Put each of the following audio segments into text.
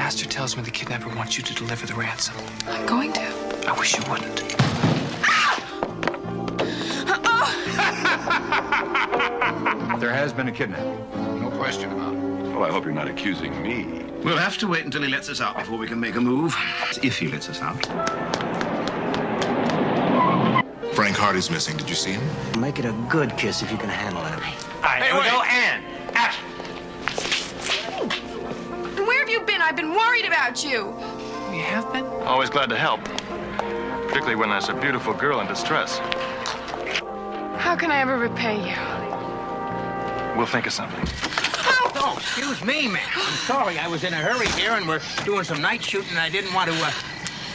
Pastor tells me the kidnapper wants you to deliver the ransom. I'm going to. I wish you wouldn't. There has been a kidnapping. No question about it. Well, I hope you're not accusing me. We'll have to wait until he lets us out before we can make a move. If he lets us out. Frank Hardy's missing. Did you see him? Make it a good kiss if you can handle it. All right, here we go, and action. Where have you been? I've been worried about you. You have been? Always glad to help. Particularly when there's a beautiful girl in distress. How can I ever repay you? We'll think of something. Oh, excuse me, ma'am. I'm sorry. I was in a hurry here, and we're doing some night shooting, and I didn't want to,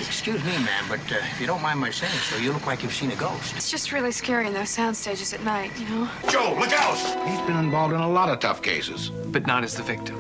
Excuse me, ma'am, but if you don't mind my saying so, you look like you've seen a ghost. It's just really scary in those sound stages at night, you know? Joe, look out! He's been involved in a lot of tough cases. But not as the victim.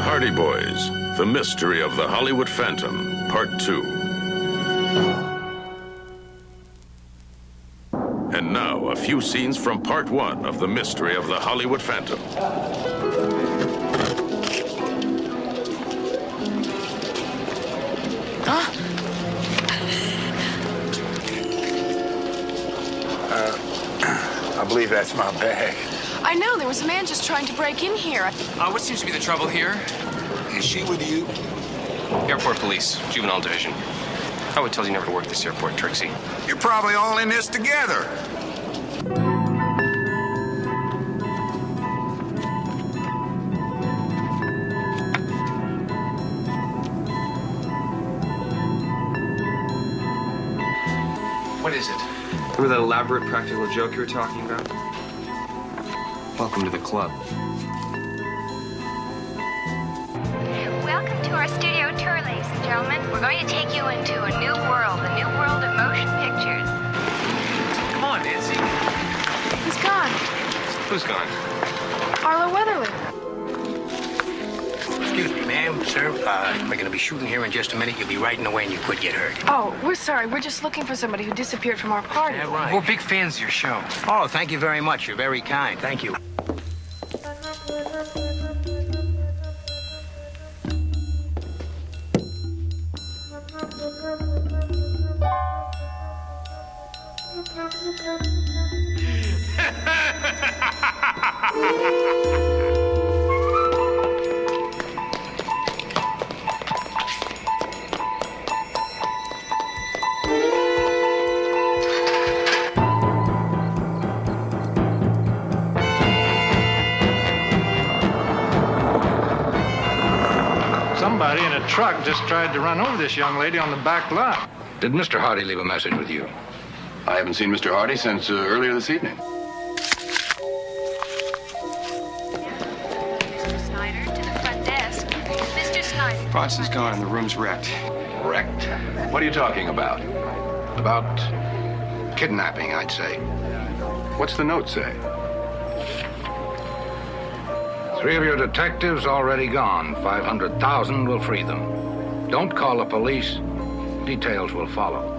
Hardy Boys, The Mystery of the Hollywood Phantom, Part 2. And now, a few scenes from Part 1 of The Mystery of the Hollywood Phantom. I believe that's my bag. I know, there was a man just trying to break in here. What seems to be the trouble here? Is she with you? Airport police, juvenile division. I would tell you never to work this airport, Trixie. You're probably all in this together. What is it? Remember that elaborate practical joke you were talking about? Welcome to the club. Welcome to our studio tour, ladies and gentlemen. We're going to take you into a new world of motion pictures. Come on, Nancy. He's gone. Who's gone? Arlo Weatherly. Excuse me, ma'am, sir. We're going to be shooting here in just a minute. You'll be riding away and you could get hurt. Oh, we're sorry. We're just looking for somebody who disappeared from our party. Yeah, right. We're big fans of your show. Oh, thank you very much. You're very kind. Thank you. Somebody in a truck just tried to run over this young lady on the back lot. Did Mr. Hardy leave a message with you? I haven't seen Mr. Hardy since earlier this evening. Mr. Snyder, to the front desk. Mr. Snyder. Bronson's gone and the room's wrecked. Wrecked? What are you talking about? About kidnapping, I'd say. What's the note say? 3 of your detectives already gone. 500,000 will free them. Don't call the police. Details will follow.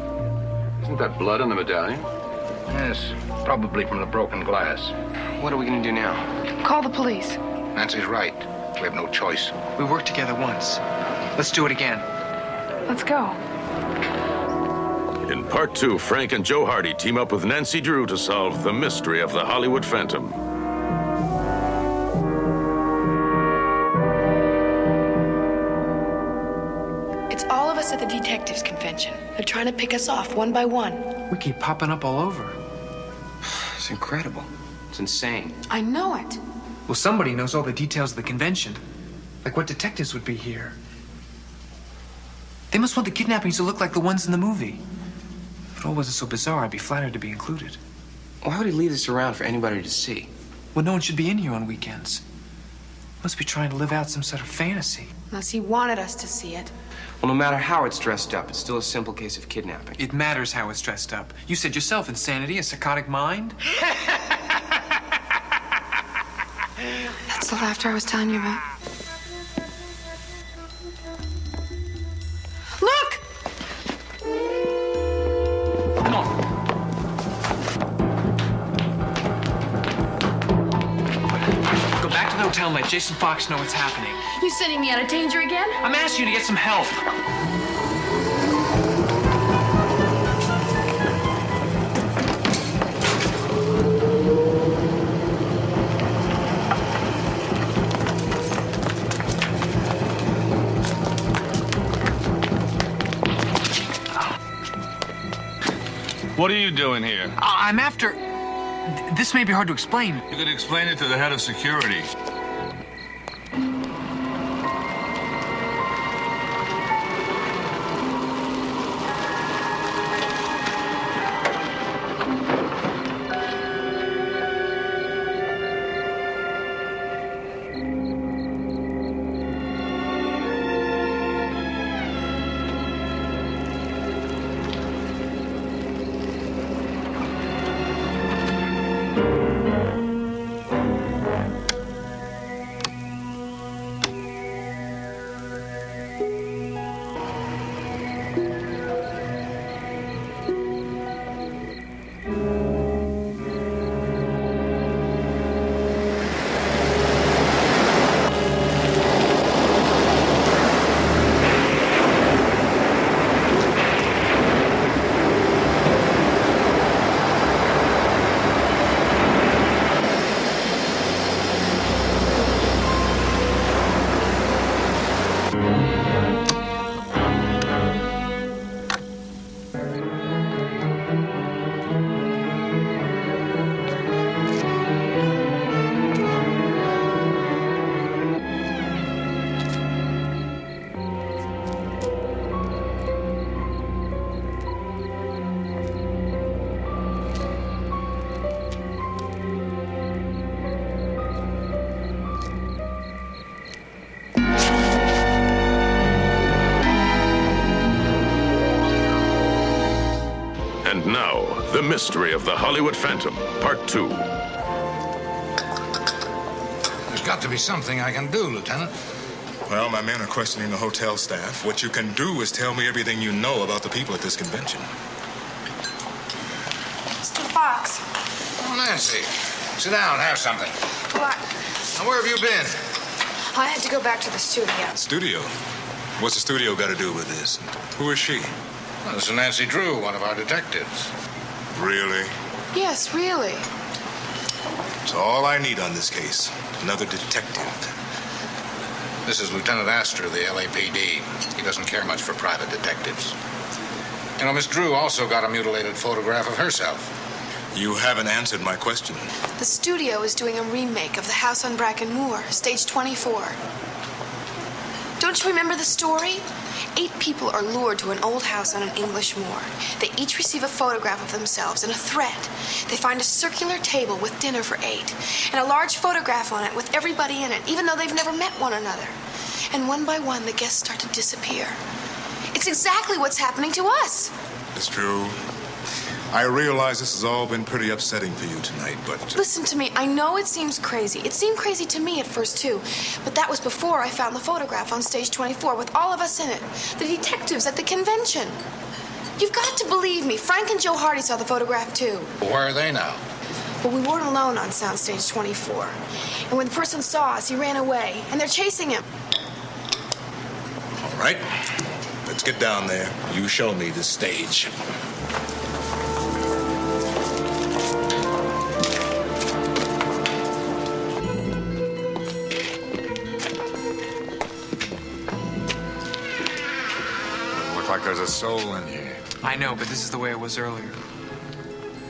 Isn't that blood on the medallion? Yes, probably from the broken glass. What are we going to do now? Call the police. Nancy's right. We have no choice. We worked together once. Let's do it again. Let's go. In Part 2, Frank and Joe Hardy team up with Nancy Drew to solve the mystery of the Hollywood Phantom. It's all of us at the detectives convention. They're trying to pick us off one by one. We keep popping up all over. It's incredible. It's insane. I know it. Well, somebody knows all the details of the convention. Like what detectives would be here. They must want the kidnappings to look like the ones in the movie. If it all wasn't so bizarre, I'd be flattered to be included. Why would he leave this around for anybody to see? Well, no one should be in here on weekends. Must be trying to live out some sort of fantasy. Unless he wanted us to see it. Well, no matter how it's dressed up, it's still a simple case of kidnapping. It matters how it's dressed up. You said yourself, insanity, a psychotic mind. That's the laughter I was telling you about. Look! Come on. Go back to the hotel and let Jason Fox know what's happening. You sending me out of danger again? I'm asking you to get some help. What are you doing here? I'm after... This may be hard to explain. You could explain it to the head of security. And now, The Mystery of the Hollywood Phantom, Part 2. There's got to be something I can do, Lieutenant. Well, my men are questioning the hotel staff. What you can do is tell me everything you know about the people at this convention. Mr. Fox. Oh, Nancy, sit down, have something. What? Now, where have you been? I had to go back to the studio. Studio? What's the studio got to do with this? Who is she? Well, this is Nancy Drew, one of our detectives. Really? Yes, really. It's all I need on this case. Another detective. This is Lieutenant Astor of the LAPD. He doesn't care much for private detectives. You know, Miss Drew also got a mutilated photograph of herself. You haven't answered my question. The studio is doing a remake of The House on Bracken Moor, stage 24. Don't you remember the story? 8 people are lured to an old house on an English moor. They each receive a photograph of themselves and a threat. They find a circular table with dinner for 8 and a large photograph on it with everybody in it, even though they've never met one another. And one by one, the guests start to disappear. It's exactly what's happening to us. It's true. I realize this has all been pretty upsetting for you tonight, but... Listen to me. I know it seems crazy. It seemed crazy to me at first, too. But that was before I found the photograph on stage 24 with all of us in it. The detectives at the convention. You've got to believe me. Frank and Joe Hardy saw the photograph, too. Where are they now? But we weren't alone on soundstage 24. And when the person saw us, he ran away. And they're chasing him. All right. Let's get down there. You show me the stage. like there's a soul in here. I know, but this is the way it was earlier.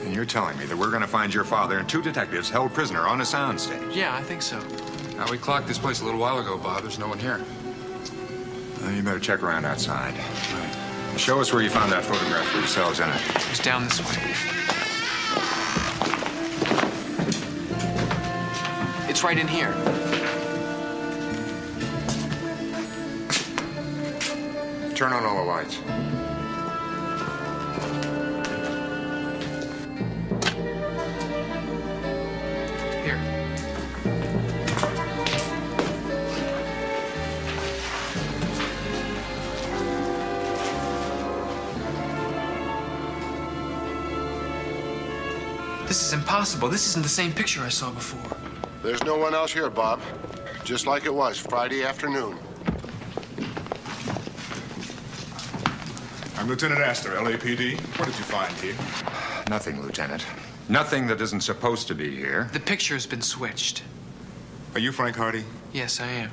And you're telling me that we're going to find your father and two detectives held prisoner on a soundstage? Yeah, I think so. Now, we clocked this place a little while ago, Bob. There's no one here. Well, you better check around outside. Right. Show us where you found that photograph for yourselves in it. It's down this way. It's right in here. Turn on all the lights. Here. This is impossible. This isn't the same picture I saw before. There's no one else here, Bob. Just like it was Friday afternoon. I'm Lieutenant Astor, LAPD. What did you find here? Nothing, Lieutenant. Nothing that isn't supposed to be here. The picture's been switched. Are you Frank Hardy? Yes, I am.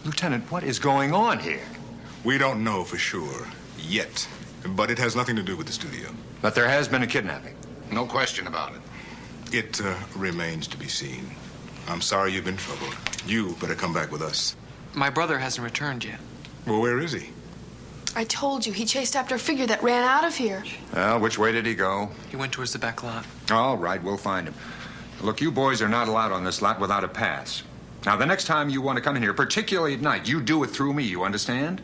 Lieutenant, what is going on here? We don't know for sure. Yet. But it has nothing to do with the studio. But there has been a kidnapping. No question about it. It remains to be seen. I'm sorry you've been troubled. You better come back with us. My brother hasn't returned yet. Well, where is he? I told you, he chased after a figure that ran out of here. Well, which way did he go? He went towards the back lot. All right, we'll find him. Look, you boys are not allowed on this lot without a pass. Now, the next time you want to come in here, particularly at night, you do it through me, you understand?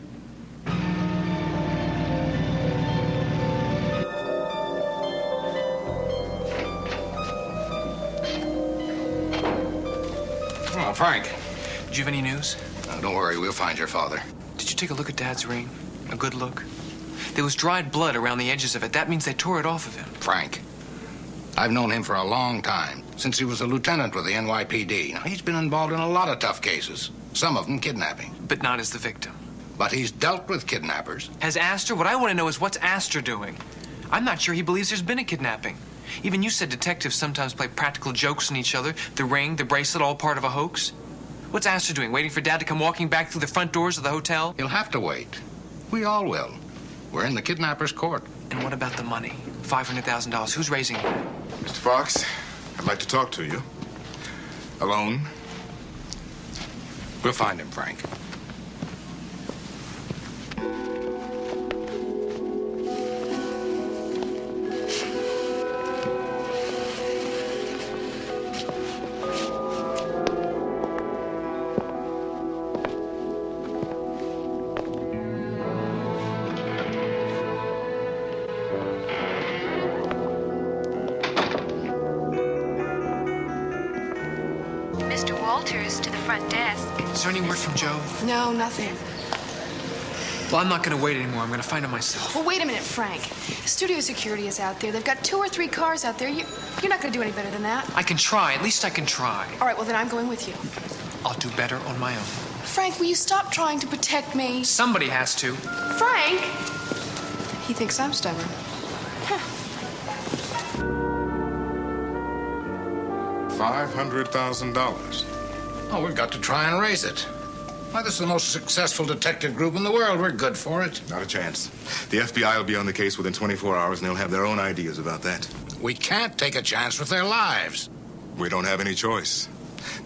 Oh, Frank. Did you have any news? Don't worry, we'll find your father. Did you take a look at Dad's ring? A good look? There was dried blood around the edges of it. That means they tore it off of him. Frank. I've known him for a long time, since he was a lieutenant with the NYPD. Now, he's been involved in a lot of tough cases, some of them kidnapping. But not as the victim. But he's dealt with kidnappers. Has Astor? What I want to know is what's Astor doing? I'm not sure he believes there's been a kidnapping. Even you said detectives sometimes play practical jokes on each other. The ring, the bracelet, all part of a hoax. What's Astor doing? Waiting for Dad to come walking back through the front doors of the hotel? He'll have to wait. We all will. We're in the kidnapper's court. And what about the money? $500,000. Who's raising it? Mr. Fox, I'd like to talk to you. Alone? We'll find him, Frank. To the front desk. Is there any word from Joe? No, nothing. Well, I'm not going to wait anymore. I'm going to find him myself. Well, wait a minute, Frank. Studio security is out there. They've got 2 or 3 cars out there. You're not going to do any better than that. I can try. At least I can try. All right, well, then I'm going with you. I'll do better on my own. Frank, will you stop trying to protect me? Somebody has to. Frank! He thinks I'm stubborn. $500,000. Oh, we've got to try and raise it. Why, this is the most successful detective group in the world. We're good for it. Not a chance. The FBI will be on the case within 24 hours, and they'll have their own ideas about that. We can't take a chance with their lives. We don't have any choice.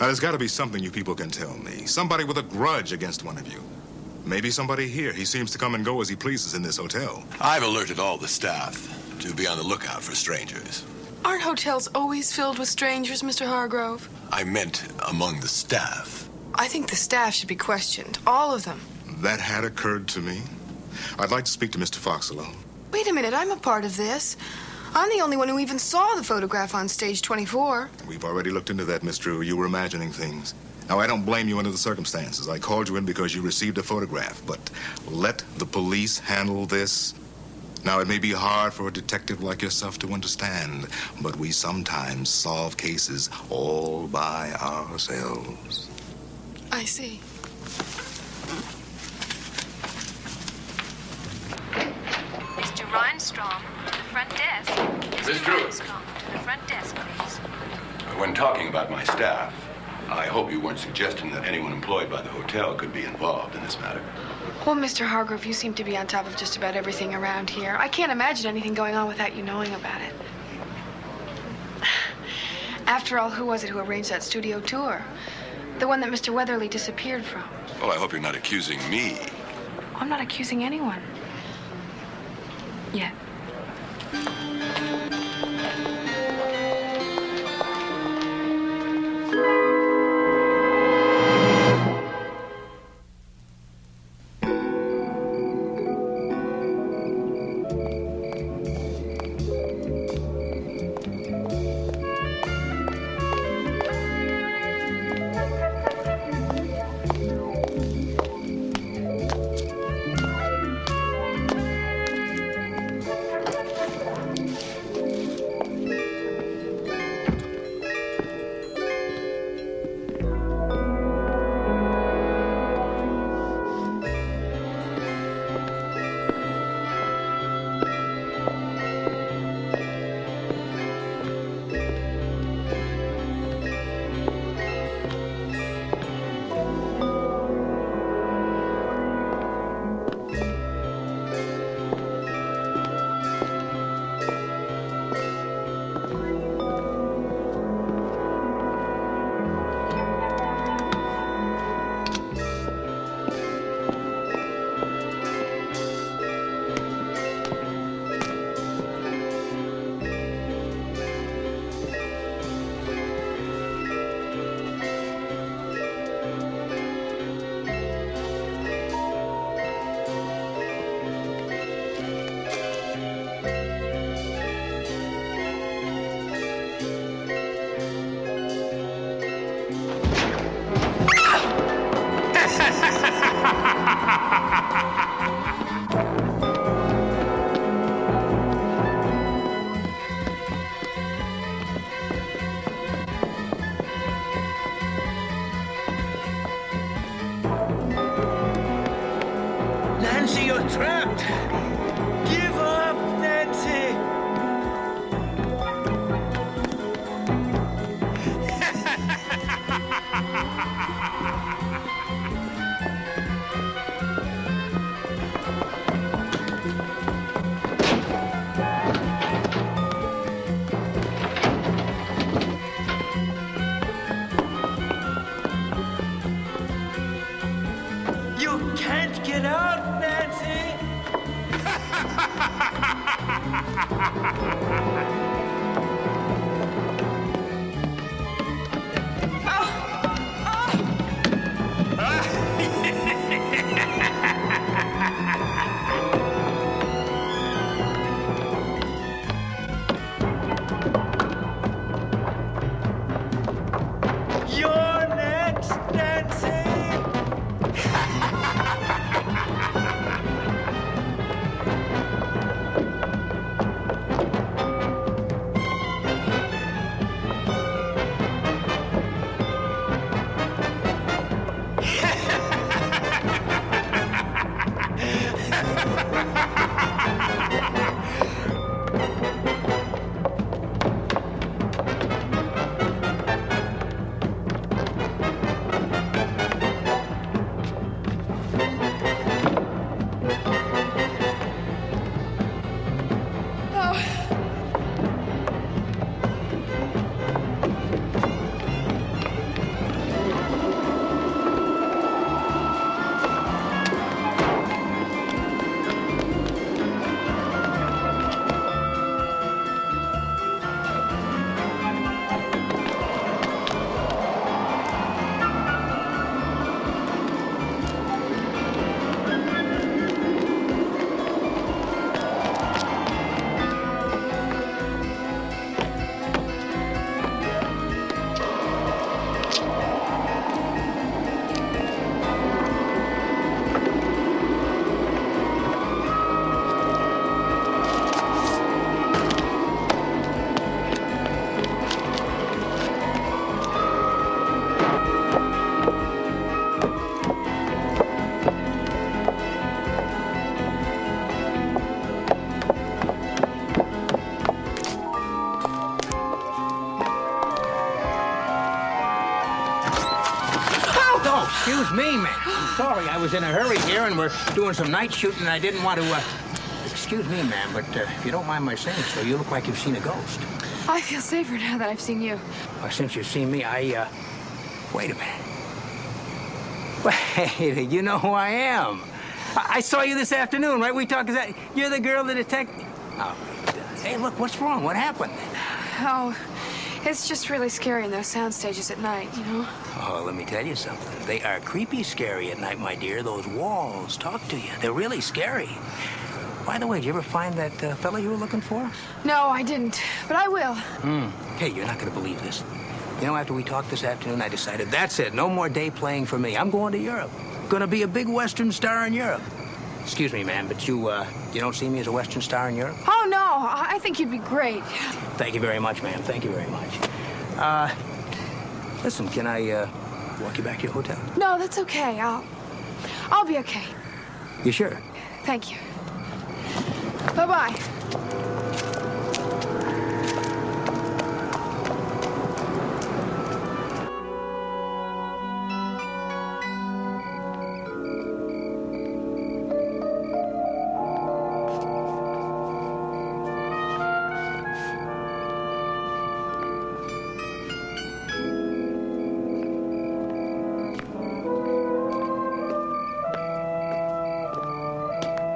Now, there's got to be something you people can tell me. Somebody with a grudge against one of you. Maybe somebody here. He seems to come and go as he pleases in this hotel. I've alerted all the staff to be on the lookout for strangers. Aren't hotels always filled with strangers, Mr. Hargrove? I meant among the staff. I think the staff should be questioned. All of them. That had occurred to me. I'd like to speak to Mr. Fox alone. Wait a minute, I'm a part of this. I'm the only one who even saw the photograph on stage 24. We've already looked into that, Miss Drew. You were imagining things. Now, I don't blame you under the circumstances. I called you in because you received a photograph. But let the police handle this. Now, it may be hard for a detective like yourself to understand, but we sometimes solve cases all by ourselves. I see. Mr. Reinstrom, to the front desk. Miss Drew. Reinstrom, to the front desk, please. When talking about my staff, I hope you weren't suggesting that anyone employed by the hotel could be involved in this matter. Well, Mr. Hargrove, you seem to be on top of just about everything around here. I can't imagine anything going on without you knowing about it. After all, who was it who arranged that studio tour? The one that Mr. Weatherly disappeared from. Well, I hope you're not accusing me. I'm not accusing anyone. Yet. Nancy, you're trapped! Give up, Nancy! You can't get out, Nancy! You're next, Nancy! sorry. I was in a hurry here, and we're doing some night shooting, and I didn't want to, Excuse me, ma'am, but if you don't mind my saying so, you look like you've seen a ghost. I feel safer now that I've seen you. Well, since you've seen me, Wait a minute. Wait, you know who I am. I saw you this afternoon, right? We talked. You're the girl, the detective. Oh, hey, look, what's wrong? What happened? Oh, it's just really scary in those sound stages at night, you know? Oh, let me tell you something. They are creepy scary at night, my dear. Those walls talk to you. They're really scary. By the way, did you ever find that fellow you were looking for? No, I didn't, but I will. Hey, you're not going to believe this. You know, after we talked this afternoon, I decided that's it. No more day playing for me. I'm going to Europe. Gonna be a big Western star in Europe. Excuse me, ma'am, but you don't see me as a Western star in Europe? Oh, no, I think you'd be great. Thank you very much, ma'am. Thank you very much. Listen, can I walk you back to your hotel? No, that's okay. I'll be okay. You sure? Thank you. Bye-bye.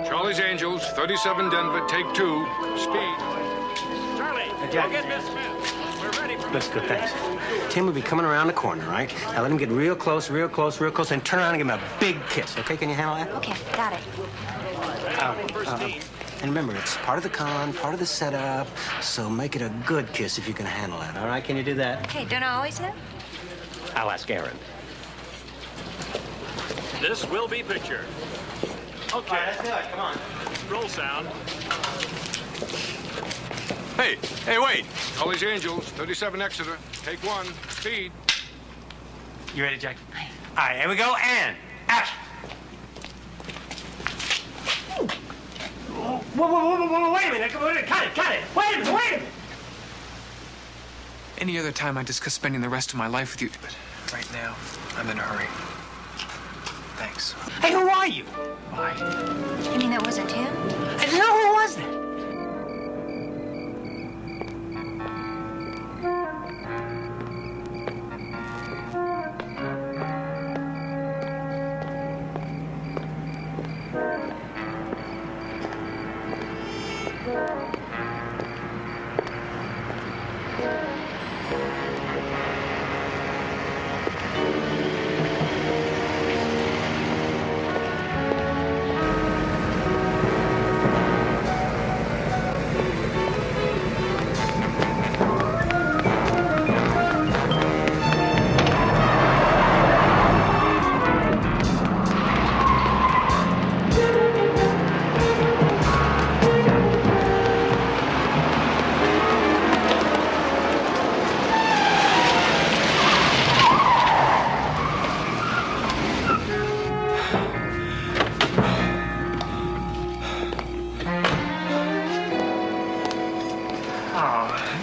Charlie's Angels, 37 Denver, take 2, speed. Charlie, go get Miss Smith. We're ready for That's good, thanks. Tim will be coming around the corner, right? Now let him get real close, and turn around and give him a big kiss, okay? Can you handle that? Okay, got it. And remember, it's part of the con, part of the setup, so make it a good kiss if you can handle it, all right? Can you do that? Okay, don't I always know? I'll ask Aaron. This will be pictured. Okay. All right, let's do it. Come on. Roll sound. Hey, wait. Charlie's Angels, 37 Exeter, take 1, speed. You ready, Jack? All right, here we go, and action. Whoa, wait a minute. Cut it. Wait a minute. Any other time I'd discuss spending the rest of my life with you, but right now, I'm in a hurry. Thanks. Hey, who are you? Bye. You mean that wasn't him? No, who was that?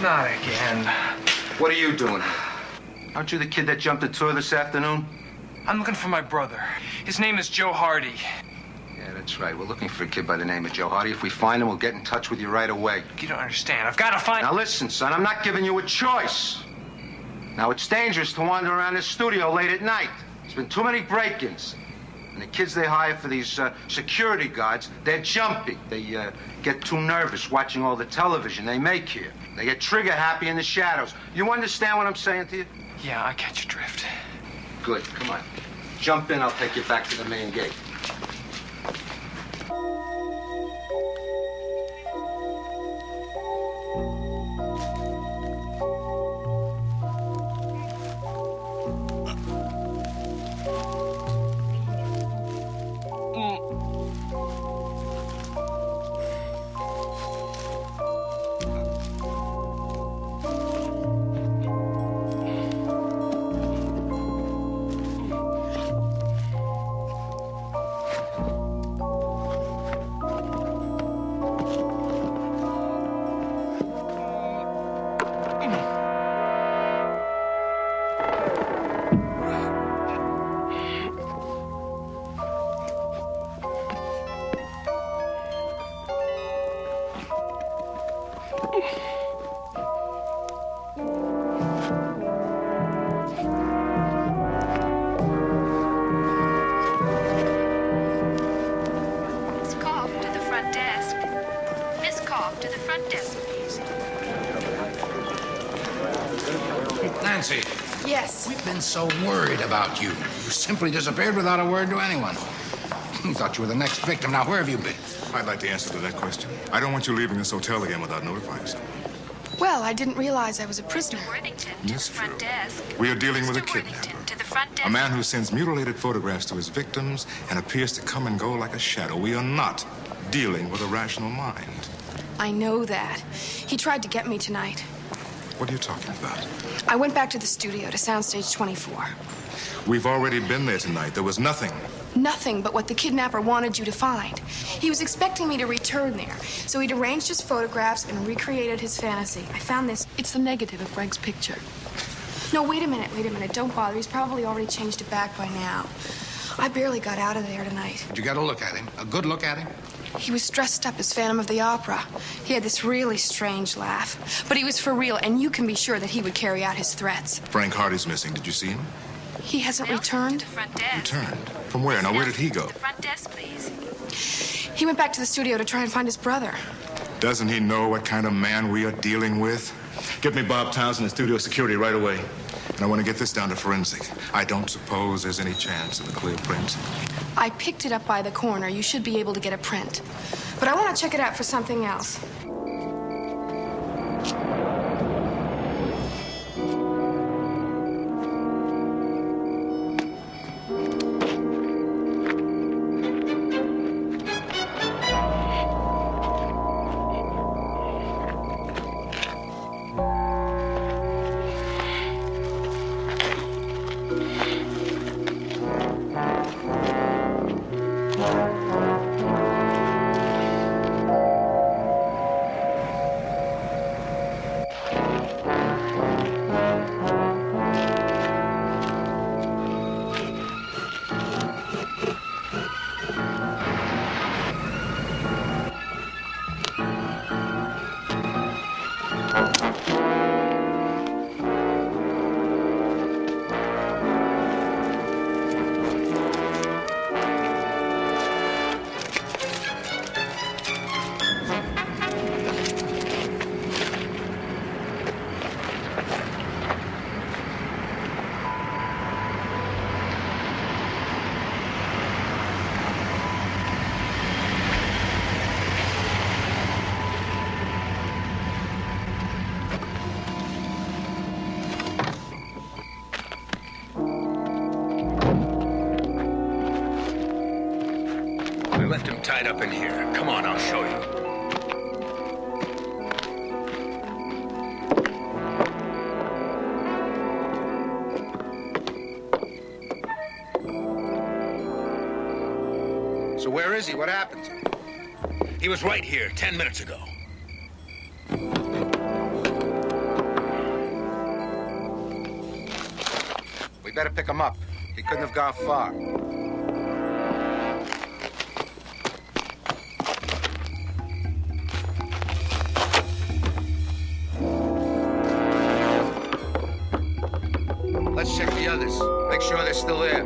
Not again. What are you doing here? Aren't you the kid that jumped the tour this afternoon? I'm looking for my brother. His name is Joe Hardy. Yeah, that's right. We're looking for a kid by the name of Joe Hardy. If we find him, we'll get in touch with you right away. You don't understand. I've got to find... Now listen, son, I'm not giving you a choice. Now, it's dangerous to wander around this studio late at night. There's been too many break-ins. And the kids they hire for these security guards, they're jumpy. They get too nervous watching all the television they make here. They get trigger-happy in the shadows. You understand what I'm saying to you? Yeah, I catch your drift. Good. Come on. Jump in. I'll take you back to the main gate. Nancy. Yes. We've been so worried about you. You simply disappeared without a word to anyone. We thought you were the next victim. Now, where have you been? I'd like the answer to that question. I don't want you leaving this hotel again without notifying someone. Well, I didn't realize I was a prisoner. Miss Drew, we are dealing with a kidnapper. A man who sends mutilated photographs to his victims and appears to come and go like a shadow. We are not dealing with a rational mind. I know that. He tried to get me tonight. What are you talking about? I went back to the studio to Soundstage 24. We've already been there tonight. There was nothing. Nothing but what the kidnapper wanted you to find. He was expecting me to return there, so he'd arranged his photographs and recreated his fantasy. I found this. It's the negative of Frank's picture. No, wait a minute. Don't bother. He's probably already changed it back by now. I barely got out of there tonight. Did you get a look at him? A good look at him? He was dressed up as Phantom of the Opera. He had this really strange laugh. But he was for real, and you can be sure that he would carry out his threats. Frank Hardy's missing. Did you see him? He hasn't returned. Returned? From where? Now, where did he go? Front desk, please. He went back to the studio to try and find his brother. Doesn't he know what kind of man we are dealing with? Get me Bob Townsend in studio security right away. And I want to get this down to forensic. I don't suppose there's any chance of a clear print. I picked it up by the corner. You should be able to get a print. But I want to check it out for something else. Tied up in here. Come on, I'll show you. So where is he? What happened? He was right here 10 minutes ago. We better pick him up. He couldn't have gone far. Let's check the others. Make sure they're still there.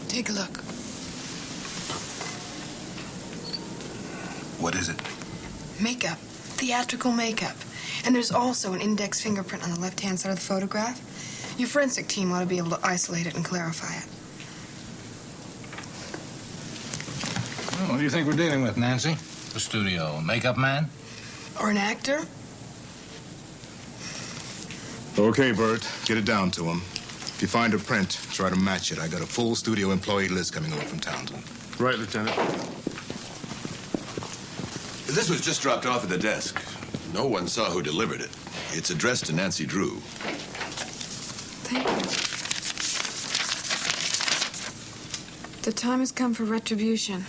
Take a look. What is it? Makeup. Theatrical makeup. And there's also an index fingerprint on the left-hand side of the photograph. Your forensic team ought to be able to isolate it and clarify it. Well, what do you think we're dealing with, Nancy? The studio makeup man? Or an actor? Okay, Bert, get it down to him. If you find a print, try to match it. I got a full studio employee list coming over from Townsend. Right, Lieutenant. This was just dropped off at the desk. No one saw who delivered it. It's addressed to Nancy Drew. Thank you. The time has come for retribution.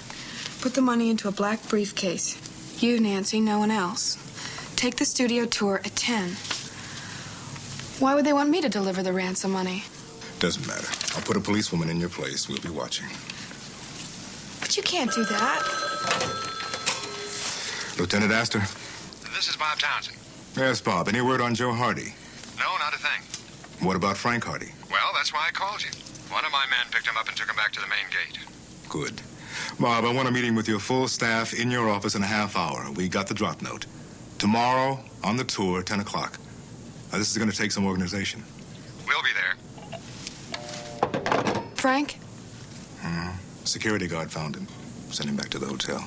Put the money into a black briefcase. You, Nancy, no one else. Take the studio tour at 10. Why would they want me to deliver the ransom money? Doesn't matter. I'll put a policewoman in your place. We'll be watching. But you can't do that. Lieutenant Astor? This is Bob Townsend. Yes, Bob. Any word on Joe Hardy? No, not a thing. What about Frank Hardy? Well, that's why I called you. One of my men picked him up and took him back to the main gate. Good. Bob, I want a meeting with your full staff in your office in a half hour. We got the drop note. Tomorrow, on the tour, 10 o'clock. Now, this is going to take some organization. We'll be there. Frank? Security guard found him. Sent him back to the hotel.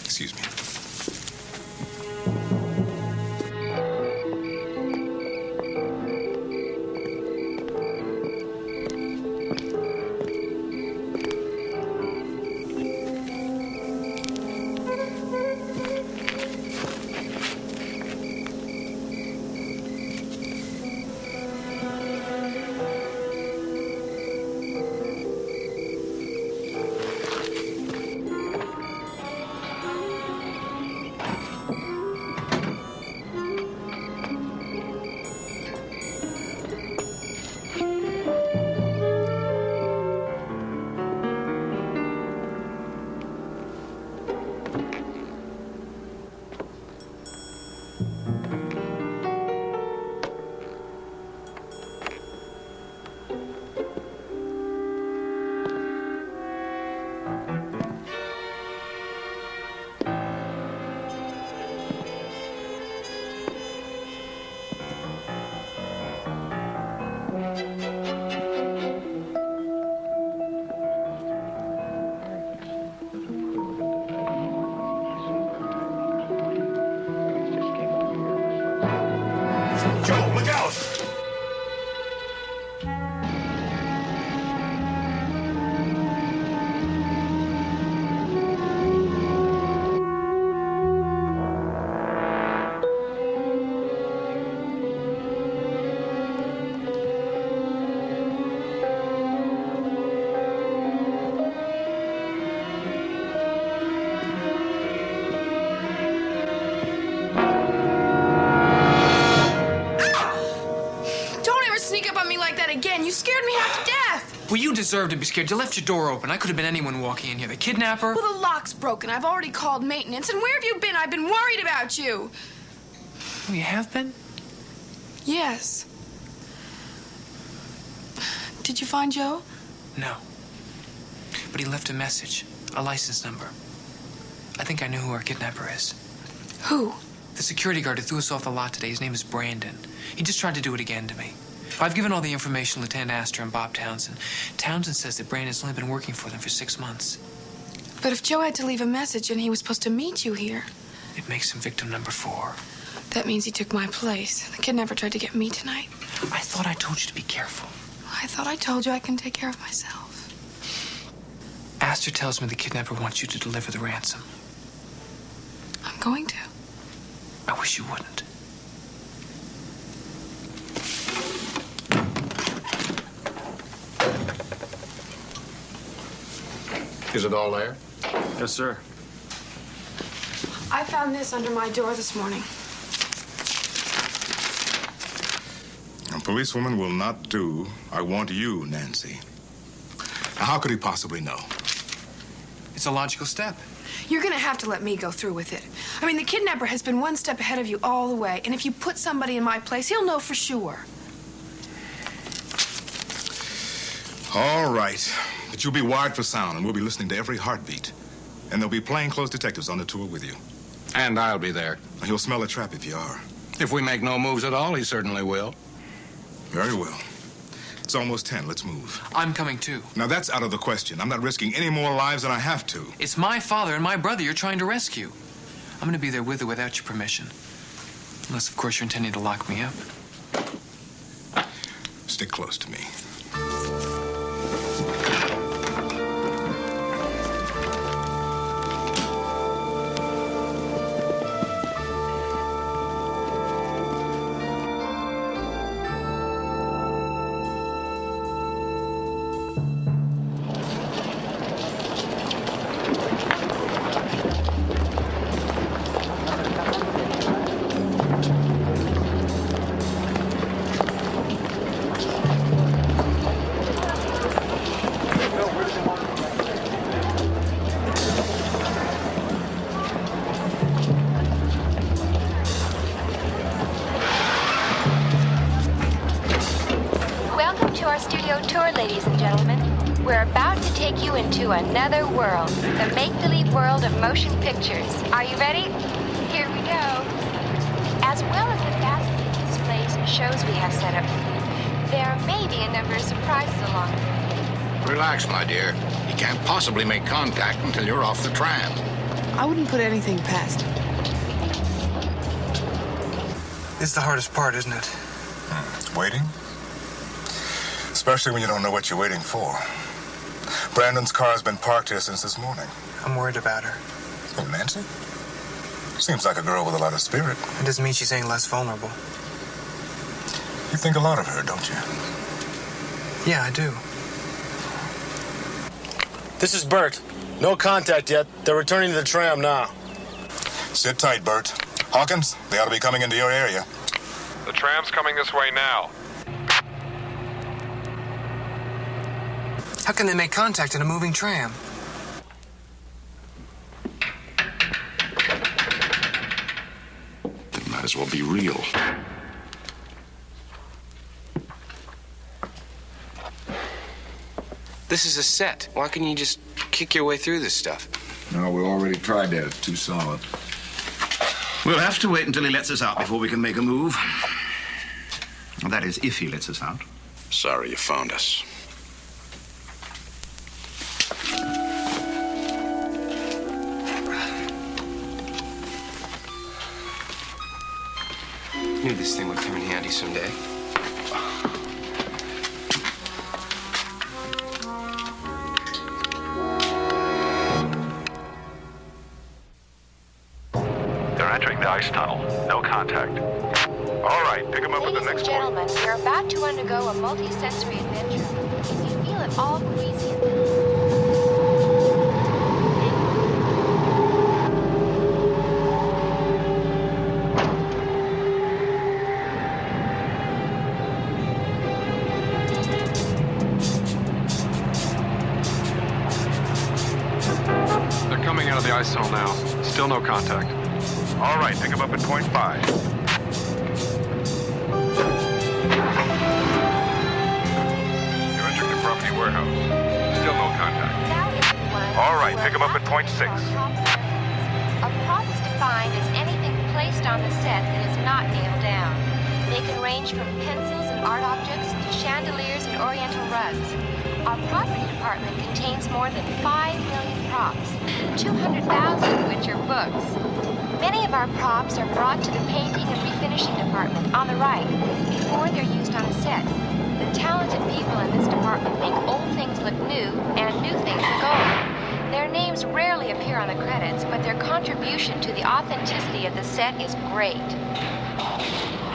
Excuse me. Joe, look out! You scared me half to death. Well, you deserve to be scared. You left your door open. I could have been anyone walking in here. The kidnapper? Well, the lock's broken. I've already called maintenance. And where have you been? I've been worried about you. Oh, you have been? Yes. Did you find Joe? No. But he left a message, a license number. I think I know who our kidnapper is. Who? The security guard who threw us off the lot today. His name is Brandon. He just tried to do it again to me. I've given all the information to Lieutenant Astor and Bob Townsend. Townsend says that Brandon's only been working for them for 6 months. But if Joe had to leave a message and he was supposed to meet you here... It makes him victim number 4. That means he took my place. The kidnapper tried to get me tonight. I thought I told you to be careful. I thought I told you I can take care of myself. Astor tells me the kidnapper wants you to deliver the ransom. I'm going to. I wish you wouldn't. Is it all there? Yes, sir. I found this under my door this morning. A policewoman will not do. I want you, Nancy. Now, how could he possibly know? It's a logical step. You're gonna have to let me go through with it. I mean, the kidnapper has been one step ahead of you all the way, and if you put somebody in my place, he'll know for sure. All right. But you'll be wired for sound, and we'll be listening to every heartbeat. And there'll be plainclothes detectives on the tour with you. And I'll be there. He'll smell a trap if you are. If we make no moves at all, he certainly will. Very well. It's almost 10. Let's move. I'm coming too. Now, that's out of the question. I'm not risking any more lives than I have to. It's my father and my brother you're trying to rescue. I'm going to be there with or without your permission. Unless, of course, you're intending to lock me up. Stick close to me. to our studio tour, ladies and gentlemen. We're about to take you into another world, the make-believe world of motion pictures. Are you ready? Here we go. As well as the fascinating displays and shows we have set up for you, there may be a number of surprises along the way. Relax, my dear. You can't possibly make contact until you're off the tram. I wouldn't put anything past him. It's the hardest part, isn't it? Waiting? Especially when you don't know what you're waiting for. Brandon's car's been parked here since this morning. I'm worried about her. Oh, Nancy? Seems like a girl with a lot of spirit. It doesn't mean she's any less vulnerable. You think a lot of her, don't you? Yeah, I do. This is Bert. No contact yet. They're returning to the tram now. Sit tight, Bert. Hawkins, they ought to be coming into your area. The tram's coming this way now. How can they make contact in a moving tram? It might as well be real. This is a set. Why can't you just kick your way through this stuff? No, we already tried that. It's too solid. We'll have to wait until he lets us out before we can make a move. That is, if he lets us out. Sorry you found us. Knew this thing would come in handy someday. They're entering the ice tunnel. No contact. All right, pick them up at the next point. Gentlemen, we are about to undergo a multi-sensory adventure. If you feel at all queasy They're coming out of the ice tunnel now. Still no contact. All right, pick them up at point 5. They're entering the property warehouse. Still no contact. All right, pick them up at point 6. A prop is defined as anything placed on the set that is not nailed down. They can range from pencils and art objects to chandeliers and oriental rugs. Our property department contains more than 5 million props, 200,000 of which are books. Many of our props are brought to the painting and refinishing department on the right before they're used on a set. The talented people in this department make old things look new and new things look old. Their names rarely appear on the credits, but their contribution to the authenticity of the set is great.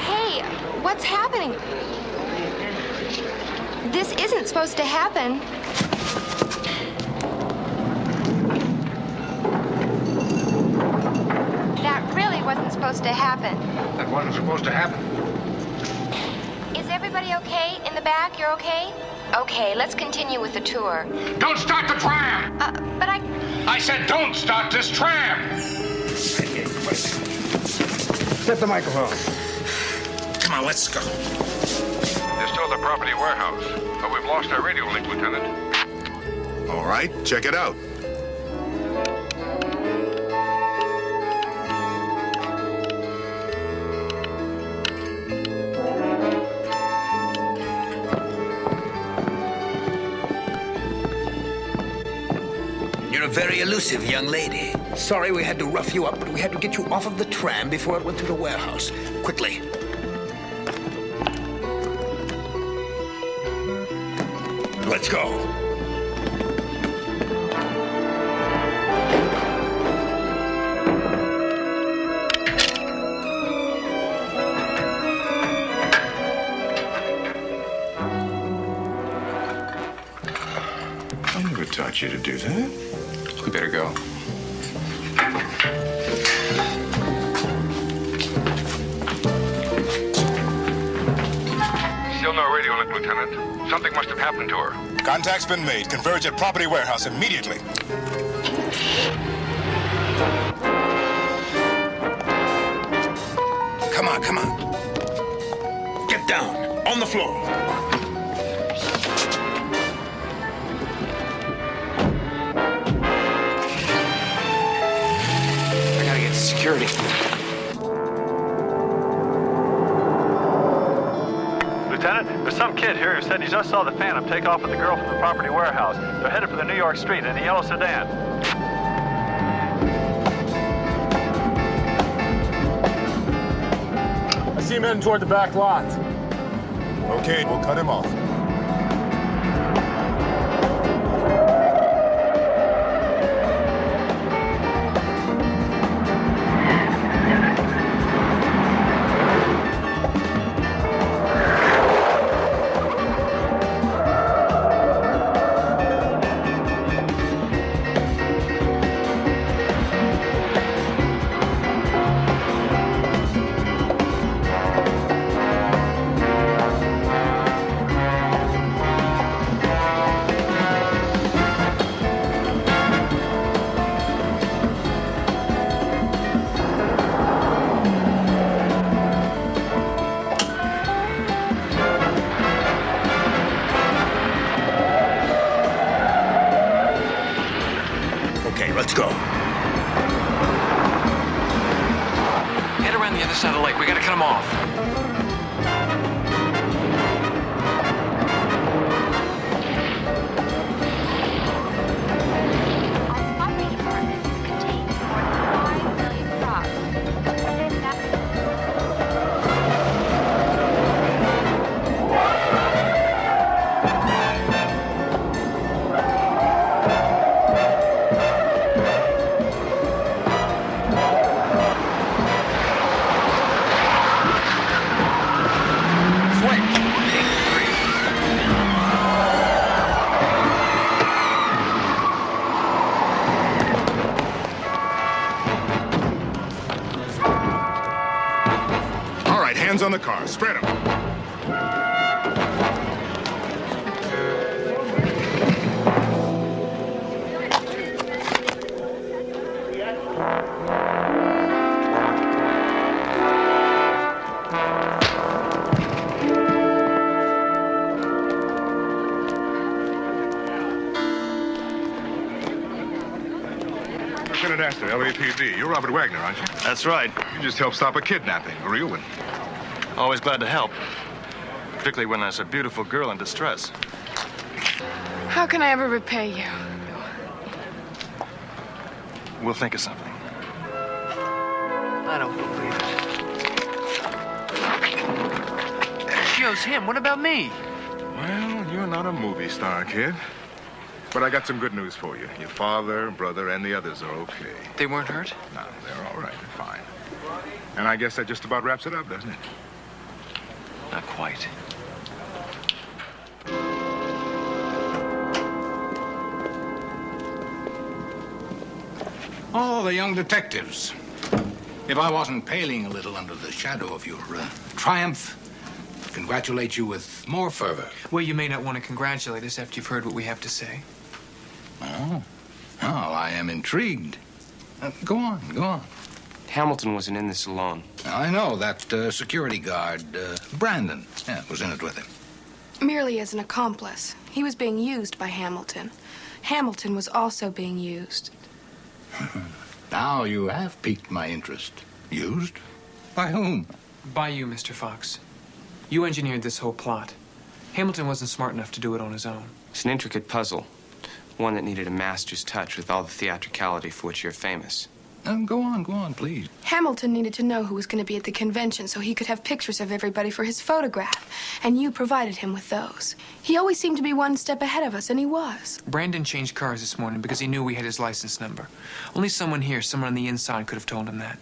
Hey, what's happening? This isn't supposed to happen. That really wasn't supposed to happen. That wasn't supposed to happen. Is everybody okay? In the back, you're okay? Okay, let's continue with the tour. Don't start the tram! But I said don't start this tram! Get the microphone. Come on, let's go. They're still at the property warehouse, but we've lost our radio link, Lieutenant. All right, check it out. You're a very elusive young lady. Sorry we had to rough you up, but we had to get you off of the tram before it went through the warehouse. Quickly. Let's go. I never taught you to do that. We better go. Still no radio link, Lieutenant. Something must have happened to her. Contact's been made. Converge at property warehouse immediately. Come on, come on. Get down. On the floor. security. Lieutenant, there's some kid here who said he just saw the Phantom take off with the girl from the property warehouse. They're headed for the New York street in a yellow sedan. I see him heading toward the back lot. Okay, we'll cut him off. Let's go. Head around the other side of the lake. We gotta cut him off. Hands on the car. Spread them. Lieutenant Astor, LAPD. You're Robert Wagner, aren't you? That's right. You just helped stop a kidnapping, a real one. Always glad to help, particularly when there's a beautiful girl in distress. How can I ever repay you? We'll think of something. I don't believe it. That shows him. What about me? Well, you're not a movie star, kid. But I got some good news for you. Your father, brother, and the others are okay. They weren't hurt? No, they're all right. They're fine. And I guess that just about wraps it up, doesn't it? Not quite. Oh, the young detectives. If I wasn't paling a little under the shadow of your triumph, I'd congratulate you with more fervor. Well, you may not want to congratulate us after you've heard what we have to say. Oh. Oh, I am intrigued. Go on, go on. Hamilton wasn't in this alone. I know. That security guard, Brandon, was in it with him. Merely as an accomplice. He was being used by Hamilton. Hamilton was also being used. Now you have piqued my interest. Used? By whom? By you, Mr. Fox. You engineered this whole plot. Hamilton wasn't smart enough to do it on his own. It's an intricate puzzle. One that needed a master's touch with all the theatricality for which you're famous. Go on, please. Hamilton needed to know who was going to be at the convention so he could have pictures of everybody for his photograph. And you provided him with those. He always seemed to be one step ahead of us, and he was. Brandon changed cars this morning because he knew we had his license number. Only someone here, someone on the inside, could have told him that.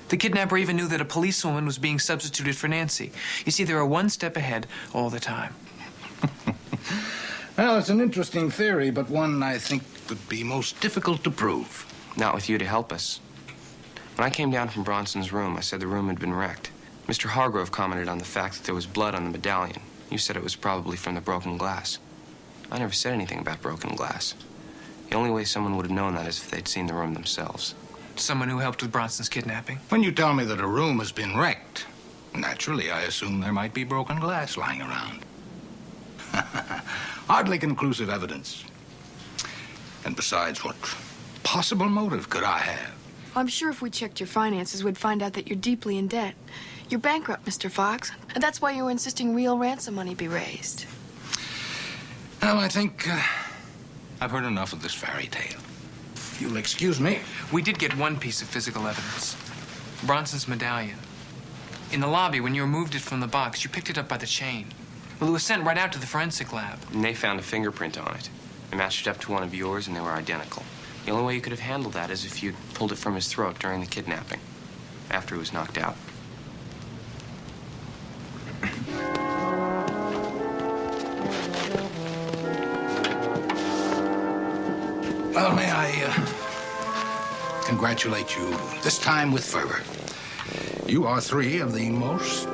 The kidnapper even knew that a policewoman was being substituted for Nancy. You see, they were one step ahead all the time. Well, it's an interesting theory, but one I think would be most difficult to prove. Not with you to help us. When I came down from Bronson's room, I said the room had been wrecked. Mr. Hargrove commented on the fact that there was blood on the medallion. You said it was probably from the broken glass. I never said anything about broken glass. The only way someone would have known that is if they'd seen the room themselves. Someone who helped with Bronson's kidnapping? When you tell me that a room has been wrecked, naturally I assume there might be broken glass lying around. Hardly conclusive evidence. And besides, what possible motive could I have I'm sure if we checked your finances, we'd find out that you're deeply in debt. You're bankrupt, Mr. Fox, and that's why you're insisting real ransom money be raised. Well, I think I've heard enough of this fairy tale. If you'll excuse me. We did get one piece of physical evidence. Bronson's medallion. In the lobby, when you removed it from the box, you picked it up by the chain. Well, it was sent right out to the forensic lab. And they found a fingerprint on it. They matched it up to one of yours, and they were identical. The only way you could have handled that is if you'd pulled it from his throat during the kidnapping, after he was knocked out. Well, may I congratulate you, this time with fervor. You are three of the most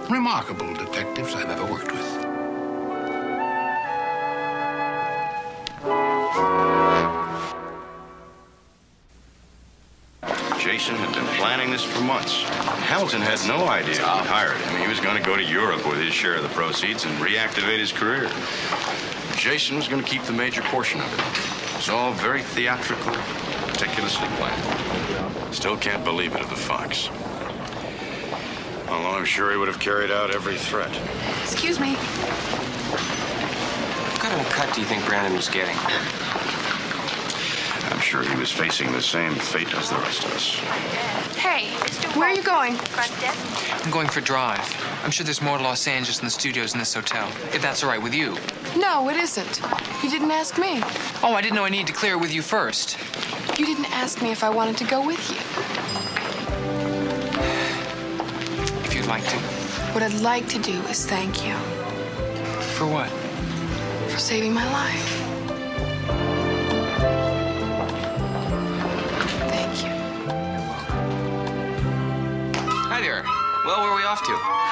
remarkable detectives I've ever worked with. Jason had been planning this for months. Hamilton had no idea he'd hired him. He was going to go to Europe with his share of the proceeds and reactivate his career. Jason was going to keep the major portion of it. It was all very theatrical, meticulously planned. Still can't believe it of the Fox. Although I'm sure he would have carried out every threat. Excuse me. What kind of a cut do you think Brandon was getting? I'm sure he was facing the same fate as the rest of us. Hey, where are you going? I'm going for a drive. I'm sure there's more to Los Angeles than the studios in this hotel. If that's all right with you. No, it isn't. You didn't ask me. Oh, I didn't know I needed to clear it with you first. You didn't ask me if I wanted to go with you. If you'd like to. What I'd like to do is thank you. For what? For saving my life. Hi there. Well, where are we off to?